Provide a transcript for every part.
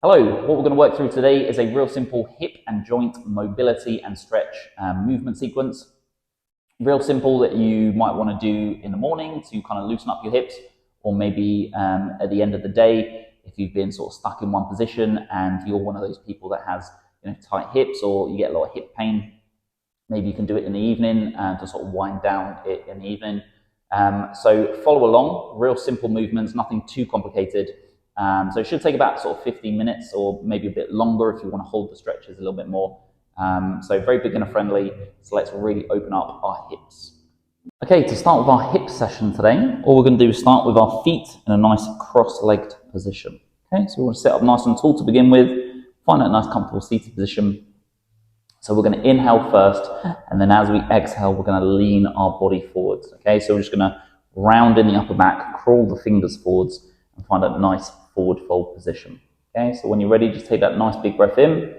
Hello, what we're going to work through today is a real simple hip and joint mobility and stretch movement sequence. Real simple that you might want to do in the morning to kind of loosen up your hips, or maybe at the end of the day if you've been sort of stuck in one position and you're one of those people that has tight hips or you get a lot of hip pain. Maybe you can do it in the evening to sort of wind down it in the evening. So follow along, real simple movements, nothing too complicated. So it should take about sort of 15 minutes or maybe a bit longer if you want to hold the stretches a little bit more. So very beginner friendly. So let's really open up our hips. Okay, to start with our hip session today, all we're going to do is start with our feet in a nice cross-legged position. Okay, so we want to sit up nice and tall to begin with. Find that nice comfortable seated position. So we're going to inhale first, and then as we exhale, we're going to lean our body forwards. Okay, so we're just going to round in the upper back, crawl the fingers forwards, and find a nice forward fold position. Okay, so when you're ready, just take that nice big breath in.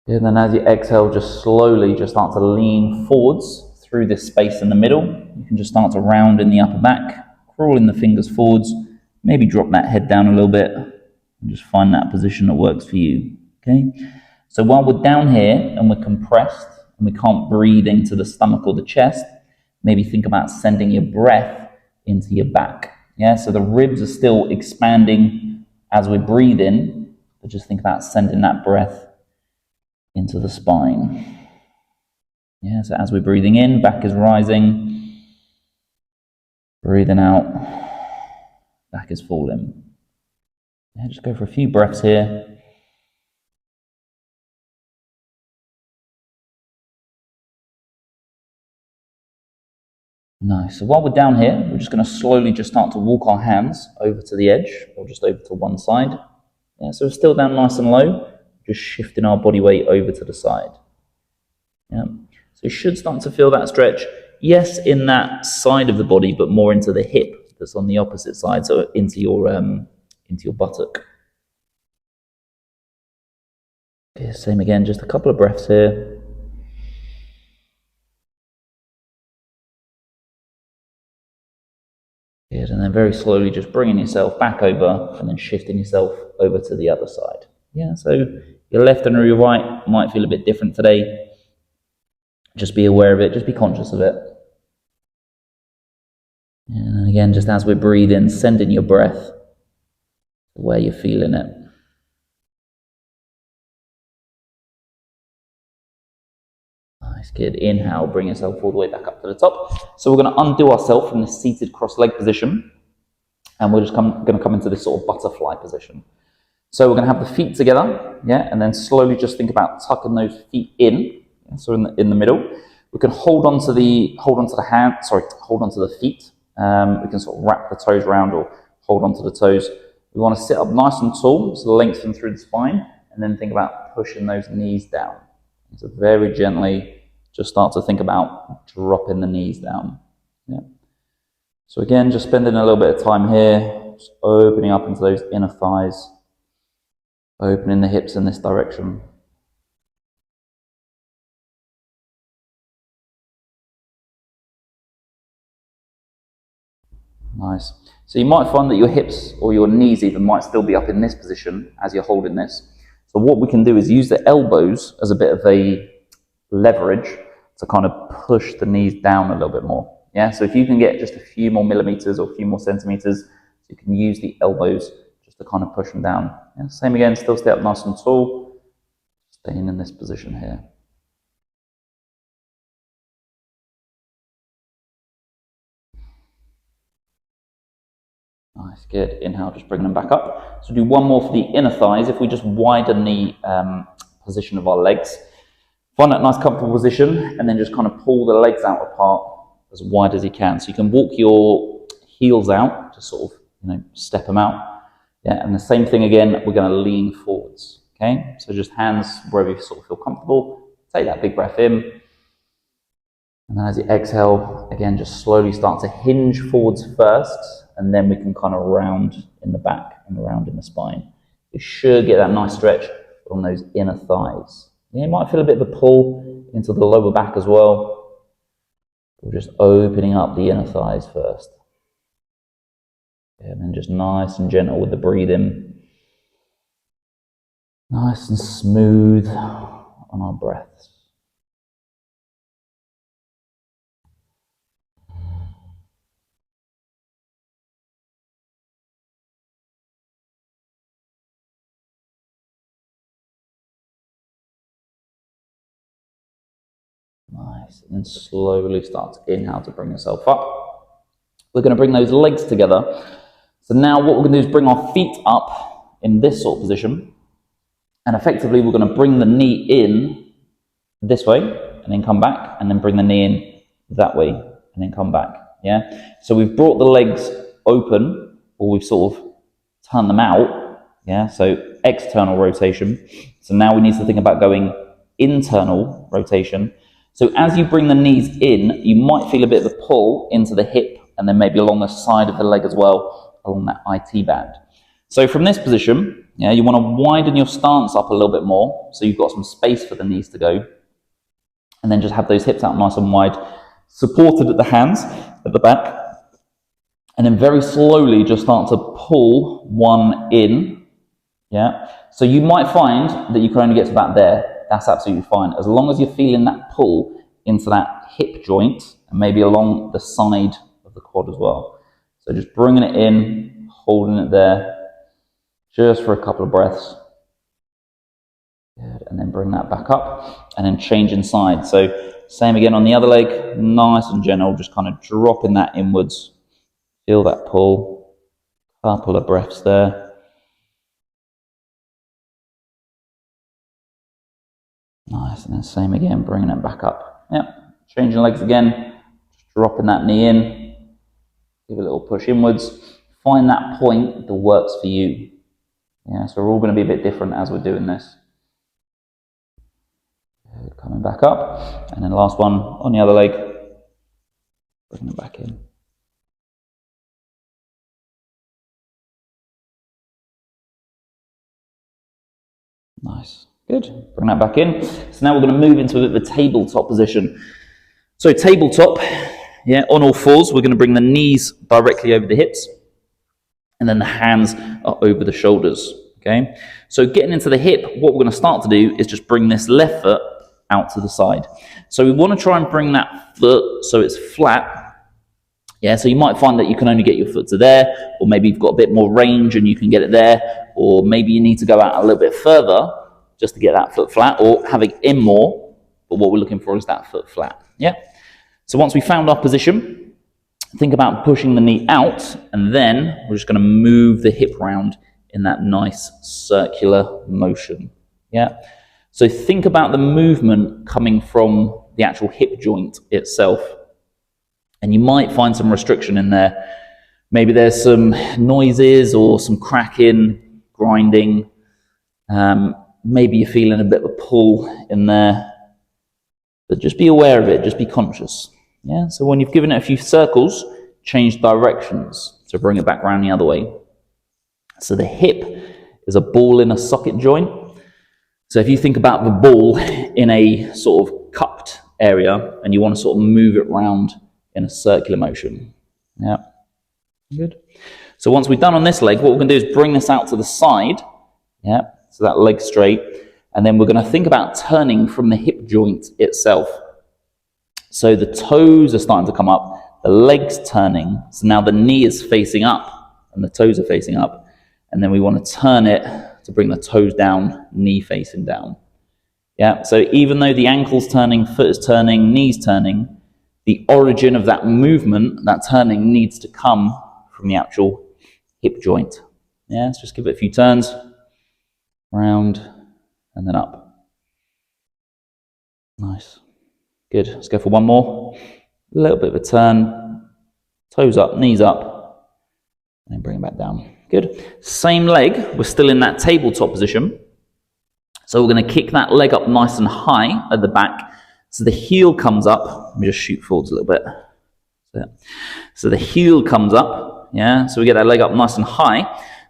And then as you exhale, just slowly just start to lean forwards through this space in the middle. You can just start to round in the upper back, crawl in the fingers forwards, maybe drop that head down a little bit, and just find that position that works for you. Okay. So while we're down here and we're compressed and we can't breathe into the stomach or the chest, maybe think about sending your breath into your back. Yeah, so the ribs are still expanding as we breathe in, but just think about sending that breath into the spine. Yeah, so as we're breathing in, back is rising. Breathing out, back is falling. Yeah, just go for a few breaths here. Nice. So while we're down here, we're just going to slowly just start to walk our hands over to the edge or just over to one side. Yeah, so we're still down nice and low, just shifting our body weight over to the side. Yeah. So you should start to feel that stretch, yes, in that side of the body, but more into the hip that's on the opposite side, so into your buttock. Okay, same again, just a couple of breaths here. Good, and then very slowly just bringing yourself back over and then shifting yourself over to the other side. Yeah, so your left and your right might feel a bit different today. Just be aware of it, just be conscious of it. And again, just as we breathe in, sending your breath where you're feeling it. Nice, good. Inhale, bring yourself all the way back up to the top. So we're going to undo ourselves from this seated cross-leg position, and we're just going to come into this sort of butterfly position. So we're going to have the feet together, yeah, and then slowly just think about tucking those feet in. Yeah, so in the middle, we can hold onto the feet. We can sort of wrap the toes around or hold onto the toes. We want to sit up nice and tall, so lengthen through the spine, and then think about pushing those knees down. So very gently, just start to think about dropping the knees down. Yeah. So again, just spending a little bit of time here, just opening up into those inner thighs, opening the hips in this direction. Nice. So you might find that your hips or your knees even might still be up in this position as you're holding this. So what we can do is use the elbows as a bit of a leverage to kind of push the knees down a little bit more. Yeah, so if you can get just a few more millimeters or a few more centimeters, you can use the elbows just to kind of push them down. Yeah, same again, still stay up nice and tall, staying in this position here. Nice, good. Inhale, just bring them back up. So do one more for the inner thighs. If we just widen the position of our legs, find that nice comfortable position, and then just kind of pull the legs out apart as wide as you can. So you can walk your heels out, just sort of, step them out. Yeah, and the same thing again, we're going to lean forwards. Okay, so just hands wherever you sort of feel comfortable. Take that big breath in. And then as you exhale, again, just slowly start to hinge forwards first, and then we can kind of round in the back and round in the spine. You should get that nice stretch on those inner thighs. You might feel a bit of a pull into the lower back as well. We're just opening up the inner thighs first. And then just nice and gentle with the breathing. Nice and smooth on our breaths. Nice, and then slowly start to inhale to bring yourself up. We're going to bring those legs together. So now what we're going to do is bring our feet up in this sort of position. And effectively, we're going to bring the knee in this way, and then come back, and then bring the knee in that way, and then come back. Yeah. So we've brought the legs open, or we've sort of turned them out. Yeah. So external rotation. So now we need to think about going internal rotation. So as you bring the knees in, you might feel a bit of a pull into the hip, and then maybe along the side of the leg as well, along that IT band. So from this position, yeah, you want to widen your stance up a little bit more, so you've got some space for the knees to go. And then just have those hips out nice and wide, supported at the hands, at the back. And then very slowly just start to pull one in. Yeah. So you might find that you can only get to about there. That's absolutely fine. As long as you're feeling that pull into that hip joint and maybe along the side of the quad as well. So just bringing it in, holding it there, just for a couple of breaths. Good. And then bring that back up and then change inside. So same again on the other leg, nice and gentle, just kind of dropping that inwards. Feel that pull, couple of breaths there. Nice, and then same again, bringing it back up. Yep, changing legs again, just dropping that knee in, give a little push inwards. Find that point that works for you. Yeah, so we're all going to be a bit different as we're doing this. Good, coming back up, and then last one on the other leg, bringing it back in. Nice. Good. Bring that back in. So now we're going to move into a bit of a tabletop position. So tabletop, yeah, on all fours, we're going to bring the knees directly over the hips, and then the hands are over the shoulders. Okay. So getting into the hip, what we're going to start to do is just bring this left foot out to the side. So we want to try and bring that foot so it's flat. Yeah, so you might find that you can only get your foot to there, or maybe you've got a bit more range and you can get it there, or maybe you need to go out a little bit further just to get that foot flat, or have it in more, but what we're looking for is that foot flat. Yeah. So once we found our position, think about pushing the knee out, and then we're just going to move the hip round in that nice circular motion. Yeah. So think about the movement coming from the actual hip joint itself. And you might find some restriction in there. Maybe there's some noises or some cracking, grinding. Maybe you're feeling a bit of a pull in there. But just be aware of it, just be conscious. Yeah. So when you've given it a few circles, change directions to bring it back around the other way. So the hip is a ball in a socket joint. So if you think about the ball in a sort of cupped area and you want to sort of move it around in a circular motion. Yeah, good. So once we're done on this leg, what we're going to do is bring this out to the side. Yeah, so that leg straight. And then we're going to think about turning from the hip joint itself. So the toes are starting to come up, the leg's turning. So now the knee is facing up and the toes are facing up. And then we want to turn it to bring the toes down, knee facing down. Yeah, so even though the ankle's turning, foot is turning, knee's turning, the origin of that movement, that turning, needs to come from the actual hip joint. Yeah, let's just give it a few turns, round, and then up. Nice. Good. Let's go for one more. A little bit of a turn, toes up, knees up, and then bring it back down. Good. Same leg, we're still in that tabletop position. So we're going to kick that leg up nice and high at the back. So the heel comes up. Let me just shoot forwards a little bit. So the heel comes up. Yeah. So we get that leg up nice and high.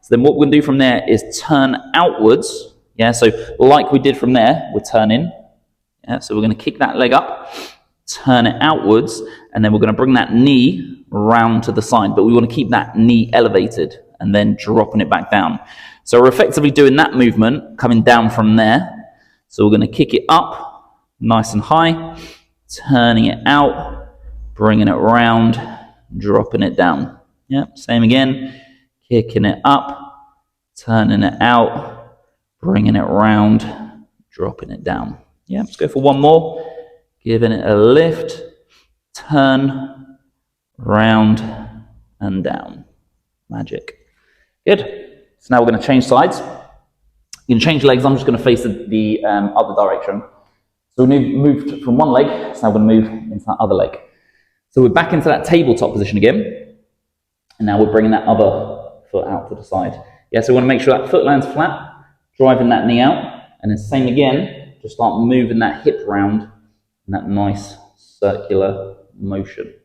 So then what we're going to do from there is turn outwards. Yeah. So like we did from there, we're turning. Yeah. So we're going to kick that leg up, turn it outwards, and then we're going to bring that knee round to the side. But we want to keep that knee elevated and then dropping it back down. So we're effectively doing that movement coming down from there. So we're going to kick it up nice and high, turning it out, bringing it round, dropping it down. Yeah, same again, kicking it up, turning it out, bringing it round, dropping it down. Yeah, let's go for one more. Giving it a lift, turn, round, and down. Magic. Good. So now we're going to change sides. You can change legs. I'm just going to face the other direction. So we moved from one leg, so now we're going to move into that other leg. So we're back into that tabletop position again. And now we're bringing that other foot out to the side. Yeah, so we want to make sure that foot lands flat, driving that knee out. And then same again, just start moving that hip round in that nice circular motion.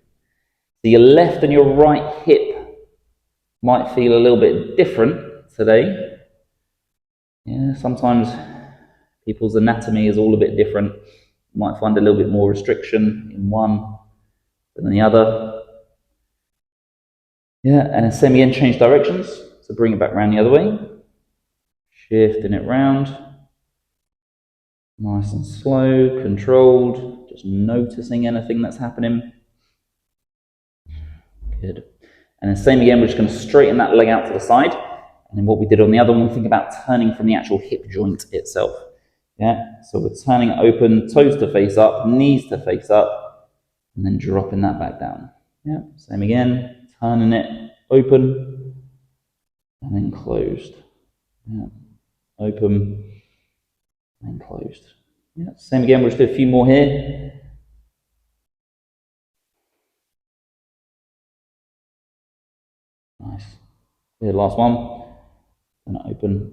So your left and your right hip might feel a little bit different today. Yeah, sometimes people's anatomy is all a bit different. You might find a little bit more restriction in one than the other. Yeah, and then same again, change directions. So bring it back around the other way. Shifting it round. Nice and slow, controlled. Just noticing anything that's happening. Good. And then same again, we're just going to straighten that leg out to the side. And then what we did on the other one, think about turning from the actual hip joint itself. Yeah, so we're turning it open, toes to face up, knees to face up, and then dropping that back down. Yeah, same again, turning it open, and then closed. Yeah, open, and closed. Yeah, same again, we'll just do a few more here. Nice. Here, last one. And open,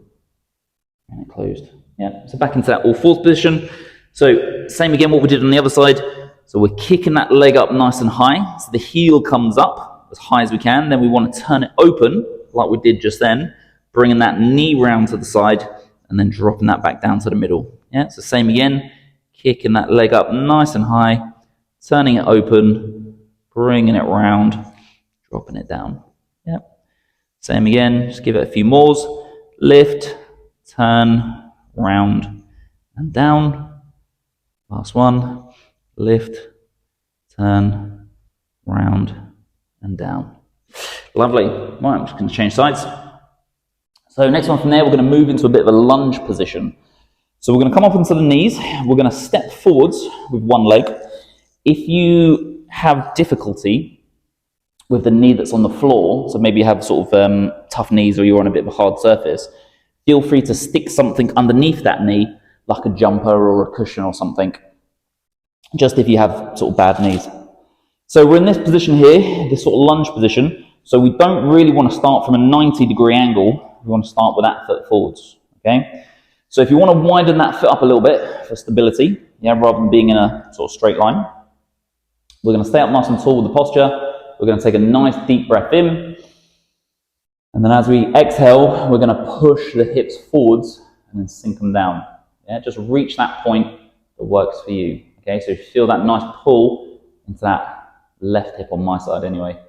and it closed. Yeah, so back into that all fours position. So same again what we did on the other side. So we're kicking that leg up nice and high. So the heel comes up as high as we can. Then we want to turn it open like we did just then, bringing that knee round to the side and then dropping that back down to the middle. Yeah, so same again, kicking that leg up nice and high, turning it open, bringing it round, dropping it down. Yeah. Same again, just give it a few more. Lift, turn, round, and down. Last one. Lift, turn, round, and down. Lovely. Right, I'm just going to change sides. So next one from there, we're going to move into a bit of a lunge position. So we're going to come up onto the knees. We're going to step forwards with one leg. If you have difficulty with the knee that's on the floor, so maybe you have sort of tough knees or you're on a bit of a hard surface, feel free to stick something underneath that knee, like a jumper or a cushion or something, just if you have sort of bad knees. So we're in this position here, this sort of lunge position, so we don't really want to start from a 90-degree angle, we want to start with that foot forwards, okay? So if you want to widen that foot up a little bit for stability, yeah, rather than being in a sort of straight line, we're going to stay up nice and tall with the posture. We're going to take a nice deep breath in. And then as we exhale, we're going to push the hips forwards and then sink them down. Yeah, just reach that point that works for you. Okay, so if you feel that nice pull into that left hip on my side anyway.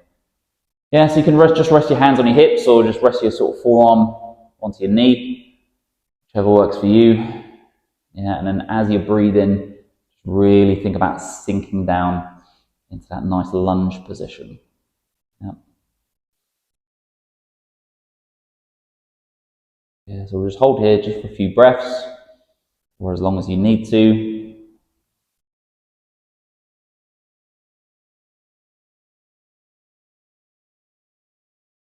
Yeah, so you can just rest your hands on your hips or just rest your sort of forearm onto your knee, whichever works for you. Yeah, and then as you breathe in, just really think about sinking down into that nice lunge position. Yeah. Yeah, so we'll just hold here just for a few breaths, or as long as you need to.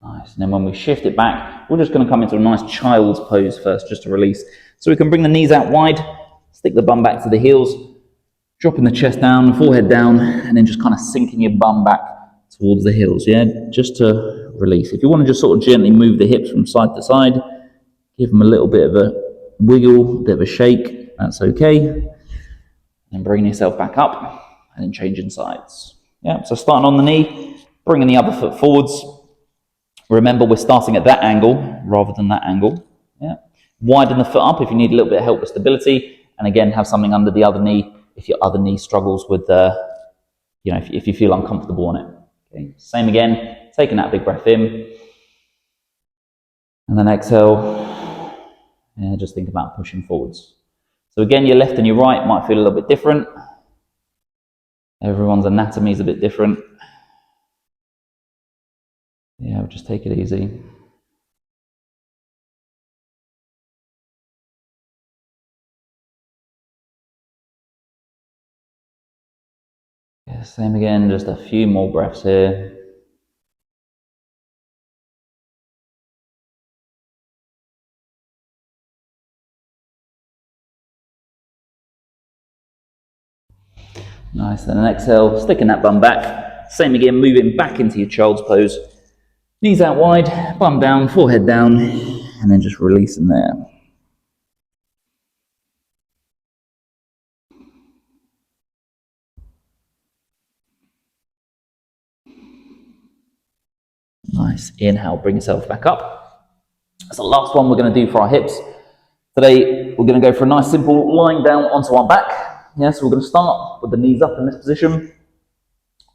Nice. And then when we shift it back, we're just going to come into a nice child's pose first, just to release. So we can bring the knees out wide, stick the bum back to the heels, dropping the chest down, forehead down, and then just kind of sinking your bum back towards the heels, yeah? Just to release. If you want to just sort of gently move the hips from side to side, give them a little bit of a wiggle, a bit of a shake, that's okay. And bring yourself back up, and then changing sides. Yeah, so starting on the knee, bringing the other foot forwards. Remember, we're starting at that angle rather than that angle. Yeah. Widen the foot up if you need a little bit of help with stability, and again, have something under the other knee if your other knee struggles with, if you feel uncomfortable on it. Okay. Same again, taking that big breath in, and then exhale, Yeah, just think about pushing forwards. So again, your left and your right might feel a little bit different. Everyone's anatomy is a bit different. Yeah, we'll just take it easy. Yeah, same again, just a few more breaths here. Nice, then an exhale, sticking that bum back. Same again, moving back into your child's pose. Knees out wide, bum down, forehead down, and then just releasing there. Nice, inhale, bring yourself back up. That's the last one we're going to do for our hips. Today, we're going to go for a nice simple lying down onto our back. Yeah, so we're going to start with the knees up in this position.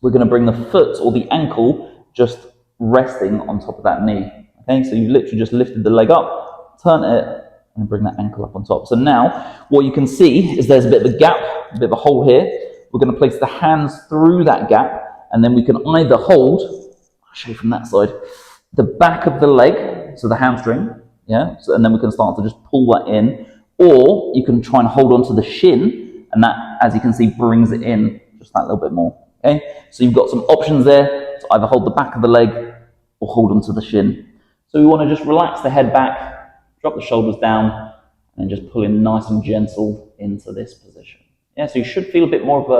We're going to bring the foot or the ankle just resting on top of that knee. Okay, so you've literally just lifted the leg up, turn it, and bring that ankle up on top. So now, what you can see is there's a bit of a gap, a bit of a hole here. We're going to place the hands through that gap, and then we can either hold, I'll show you from that side, the back of the leg, so the hamstring, yeah, so, and then we can start to just pull that in, or you can try and hold onto the shin, and that, as you can see, brings it in just that little bit more. Okay, so you've got some options there to either hold the back of the leg or hold onto the shin. So we want to just relax the head back, drop the shoulders down, and just pull in nice and gentle into this position. Yeah, so you should feel a bit more of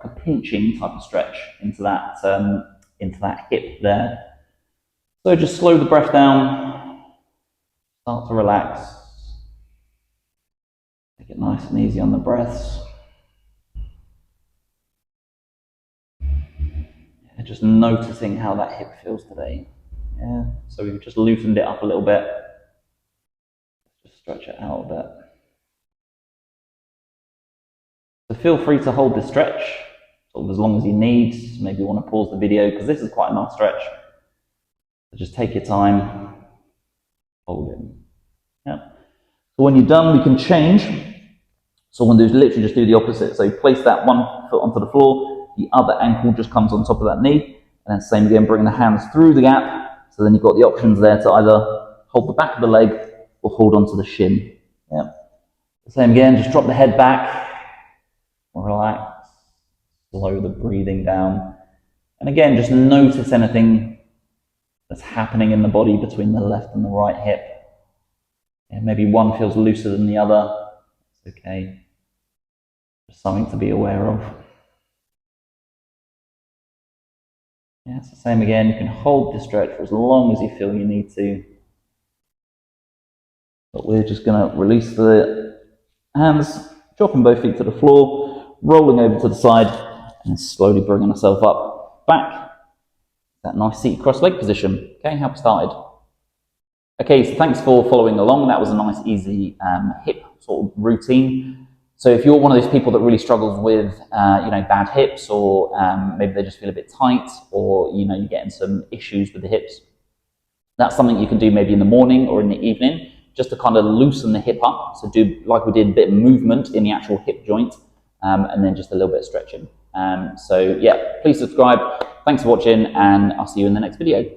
a pinching type of stretch into that hip there. So just slow the breath down, start to relax. Take it nice and easy on the breaths. And just noticing how that hip feels today. Yeah, so we've just loosened it up a little bit. Just stretch it out a bit. So feel free to hold this stretch sort of as long as you need. Maybe you want to pause the video because this is quite a nice stretch. So just take your time, hold it. Yeah. So when you're done, we can change. So what we'll do is literally just do the opposite. So you place that one foot onto the floor, the other ankle just comes on top of that knee, and then same again, bring the hands through the gap. So then you've got the options there to either hold the back of the leg or hold onto the shin. Yeah. Same again, just drop the head back, relax, slow the breathing down. And again, just notice anything that's happening in the body between the left and the right hip. Yeah, maybe one feels looser than the other. It's okay. Just something to be aware of. Yeah, it's the same again. You can hold the stretch for as long as you feel you need to. But we're just going to release the hands, dropping both feet to the floor, rolling over to the side, and slowly bringing ourselves up, back. That nice seated cross leg position. Okay, how we started. Okay, so thanks for following along. That was a nice, easy hip sort of routine. So if you're one of those people that really struggles with, bad hips, or maybe they just feel a bit tight, or you're getting some issues with the hips, that's something you can do maybe in the morning or in the evening, just to kind of loosen the hip up. So do like we did, a bit of movement in the actual hip joint, and then just a little bit of stretching. So yeah, please subscribe. Thanks for watching, and I'll see you in the next video.